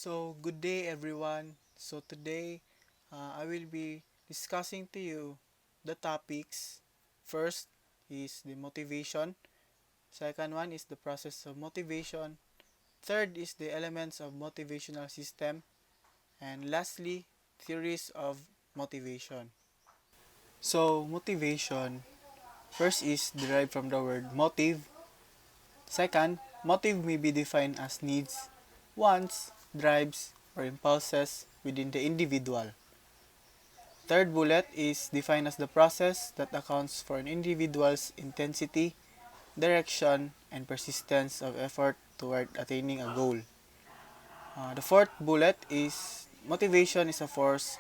So, good day everyone. So, today I will be discussing to you the topics. First is the motivation. Second one is the process of motivation. Third is the elements of motivational system. And lastly, theories of motivation. So, motivation first is derived from the word motive. Second, motive may be defined as needs, wants, drives, or impulses within the individual. Third bullet is defined as the process that accounts for an individual's intensity, direction, and persistence of effort toward attaining a goal. The fourth bullet is motivation is a force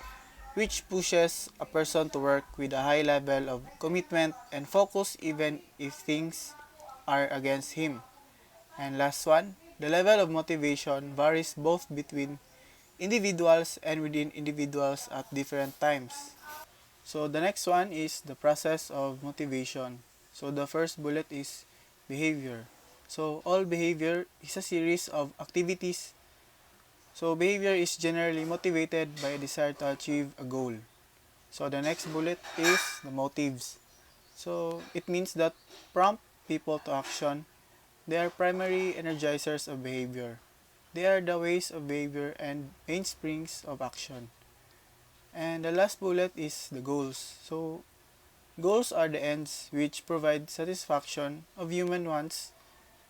which pushes a person to work with a high level of commitment and focus even if things are against him. And last one, the level of motivation varies both between individuals and within individuals at different times. So the next one is the process of motivation. So the first bullet is behavior. So all behavior is a series of activities. So behavior is generally motivated by a desire to achieve a goal. So the next bullet is the motives. So it means that prompt people to action. They are primary energizers of behavior. They are the ways of behavior and mainsprings of action. And the last bullet is the goals. So goals are the ends which provide satisfaction of human wants.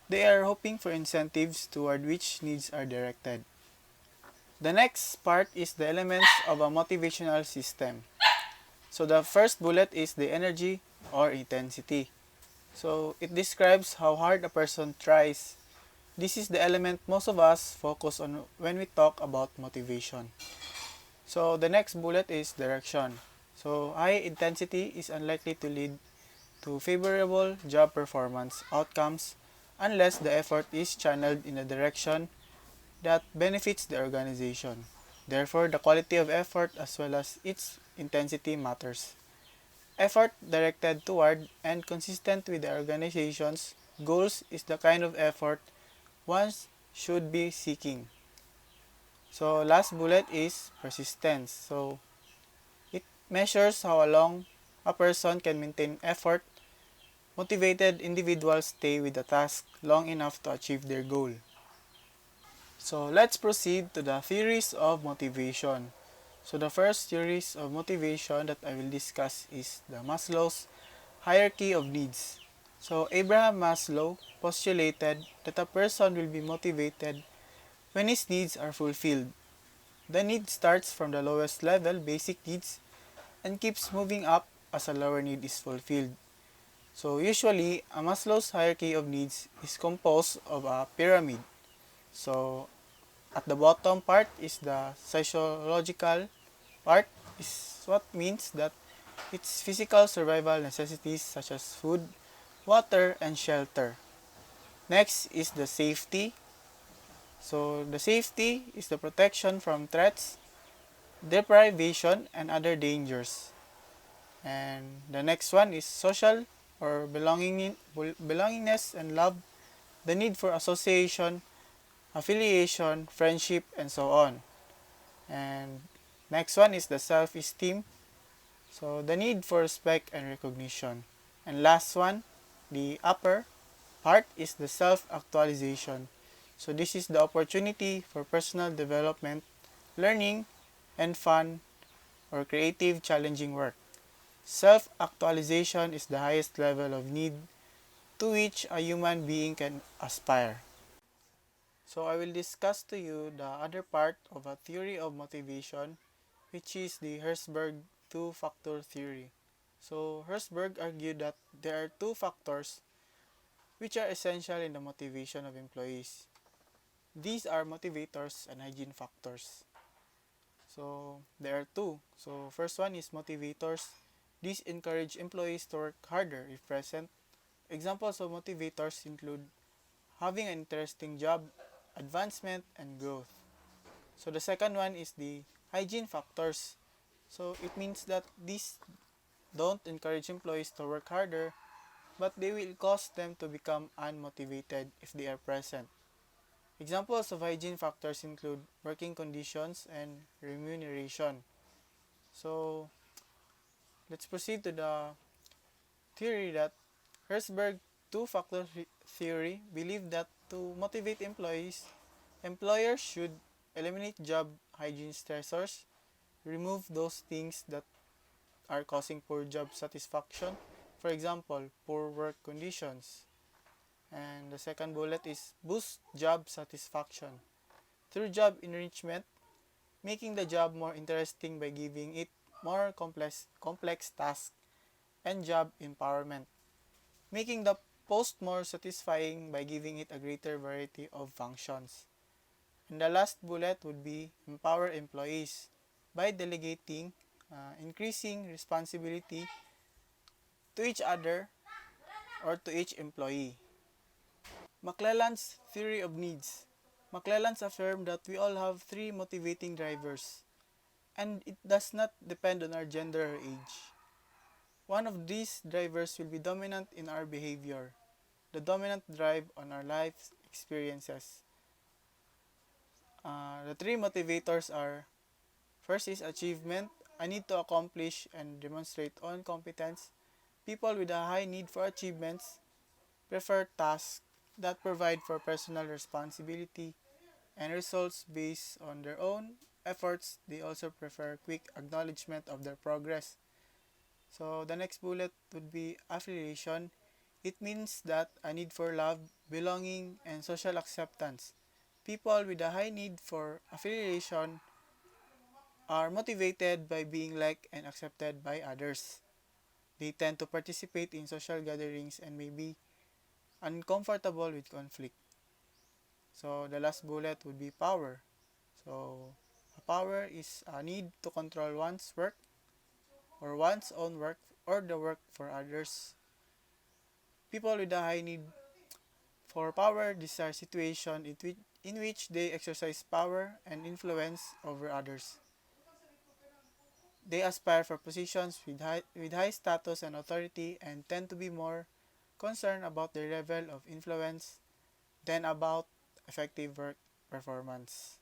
They are hoping for incentives toward which needs are directed. The next part is the elements of a motivational system. So the first bullet is the energy or intensity. So it describes how hard a person tries. This is the element most of us focus on when we talk about motivation. So the next bullet is direction. So high intensity is unlikely to lead to favorable job performance outcomes unless the effort is channeled in a direction that benefits the organization. Therefore, the quality of effort as well as its intensity matters. Effort directed toward and consistent with the organization's goals is the kind of effort one should be seeking. So, last bullet is persistence. So, it measures how long a person can maintain effort. Motivated individuals stay with the task long enough to achieve their goal. So let's proceed to the theories of motivation. So the first theories of motivation that I will discuss is the Maslow's hierarchy of needs. So Abraham Maslow postulated that a person will be motivated when his needs are fulfilled. The need starts from the lowest level, basic needs, and keeps moving up as a lower need is fulfilled. So usually, a Maslow's hierarchy of needs is composed of a pyramid. So at the bottom part is the physiological part, is what means that it's physical survival necessities such as food, water, and shelter. Next is the safety. So the safety is the protection from threats, deprivation, and other dangers. And the next one is social or belongingness and love, the need for association, affiliation, friendship, and so on. And next one is the self-esteem. So the need for respect and recognition. And last one, the upper part is the self-actualization. So this is the opportunity for personal development, learning, and fun or creative challenging work. Self-actualization is the highest level of need to which a human being can aspire. So I will discuss to you the other part of a theory of motivation, which is the Herzberg two-factor theory. So Herzberg argued that there are two factors which are essential in the motivation of employees. These are motivators and hygiene factors. So there are two. So first one is motivators. These encourage employees to work harder if present. Examples of motivators include having an interesting job, advancement, and growth. So the second one is the hygiene factors. So it means that these don't encourage employees to work harder, but they will cause them to become unmotivated if they are present. Examples of hygiene factors include working conditions and remuneration. So, let's proceed to the theory that Herzberg two-factor theory believed that to motivate employees, employers should eliminate job hygiene stressors, remove those things that are causing poor job satisfaction, for example, poor work conditions. And the second bullet is boost job satisfaction through job enrichment, making the job more interesting by giving it more complex tasks, and job empowerment, making the post more satisfying by giving it a greater variety of functions. And the last bullet would be empower employees by delegating, increasing responsibility to each other or to each employee. McClelland's theory of needs. McClelland's affirmed that we all have three motivating drivers, and it does not depend on our gender or age. One of these drivers will be dominant in our behavior, the dominant drive on our life experiences. The three motivators are: first is achievement, a need to accomplish and demonstrate own competence. People with a high need for achievements prefer tasks that provide for personal responsibility and results based on their own efforts. They also prefer quick acknowledgement of their progress. So the next bullet would be affiliation. It means that a need for love, belonging, and social acceptance. People with a high need for affiliation are motivated by being liked and accepted by others. They tend to participate in social gatherings and may be uncomfortable with conflict. So the last bullet would be power. So power is a need to control one's work or one's own work or the work for others. People with a high need for power desire situations in which they exercise power and influence over others. They aspire for positions with high status and authority and tend to be more concerned about their level of influence than about effective work performance.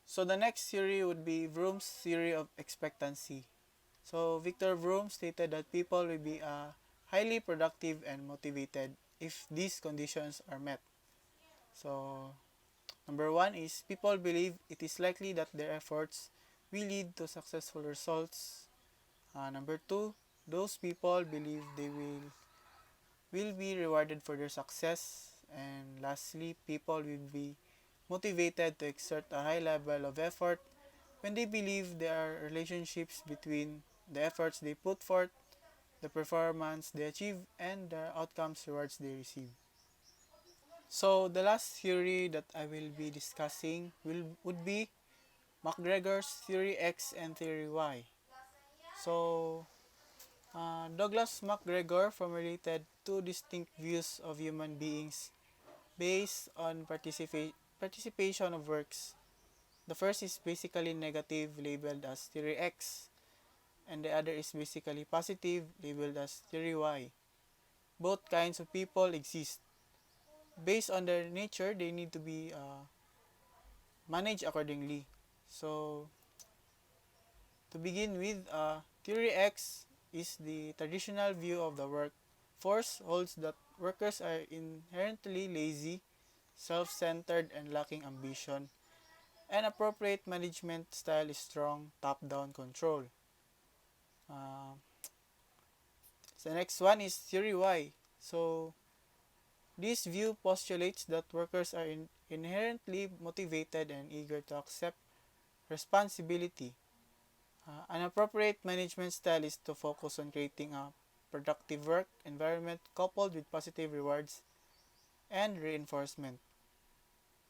So the next theory would be Vroom's theory of expectancy. So Victor Vroom stated that people will be highly productive and motivated if these conditions are met. So number one is people believe it is likely that their efforts will lead to successful results. Number two, those people believe they will be rewarded for their success. And lastly, people will be motivated to exert a high level of effort when they believe there are relationships between the efforts they put forth, the performance they achieve, and the outcomes rewards they receive. So the last theory that I will be discussing would be McGregor's theory X and theory Y. So Douglas McGregor formulated two distinct views of human beings based on participation of works. The first is basically negative, labeled as theory X, and the other is basically positive, labeled as theory Y. Both kinds of people exist. Based on their nature, they need to be managed accordingly. So, to begin with, theory X is the traditional view of the workforce, holds that workers are inherently lazy, self-centered, and lacking ambition. An appropriate management style is strong top-down control. Uh, so the next one is theory Y. So this view postulates that workers are inherently motivated and eager to accept responsibility. An appropriate management style is to focus on creating a productive work environment coupled with positive rewards and reinforcement.